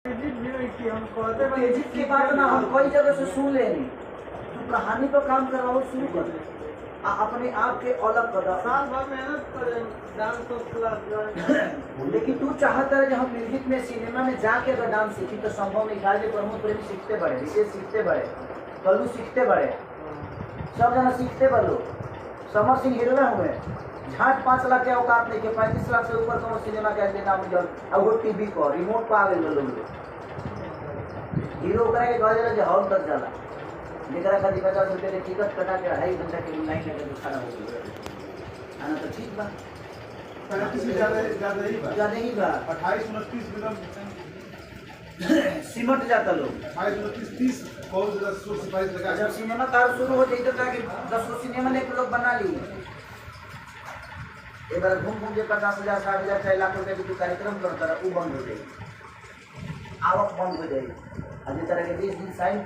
तेजी की बात ना हम कई जगह से सुन लेनी। तू कहानी पर काम करवाओ शुरू कर दे, अपने आप के अलग कर साल भर मेहनत करें डांस क्लास लेकिन तू चाहता है हम म्यूजिक में सिनेमा में जाके अगर डांस सीखी तो संभव नहीं। आज प्रमोद प्रेमी सीखते बड़े, विशेष सीखते बड़े, कल्लू सीखते बड़े, सब जना सीखते बड़ो। समर सिंह हीरो हुए झाट 5 लाख के औकात नहीं के 35 लाख से ऊपर कौन सिनेमा कहते नाम जल अब वो टीवी पर रिमोट पर आ गए लोग हीरो करा के कह जाला जे हॉल तक जाला जेकरा खातिर 50 रुपये के टिकट कटा के 2.5 घंटा के लाइन लगे खड़ा हो गया आना तो ठीक बा। 35 से ज्यादा ही बा 28 29 एकदम सिमट जाता लोग 28 29 30 बहुत ज्यादा सोच सिपाही लगा। जब सिनेमा कार शुरू हो जाए तो ताकि 10 सिनेमा ने लोग बना लिए एक बार घूम घूम के 50,000 60,000 6 लाख रुपए की कार्यक्रम करता रहा वो बंद हो जाएगी, आवक बंद हो जाएगी। आज तरह के 20 दिन साइन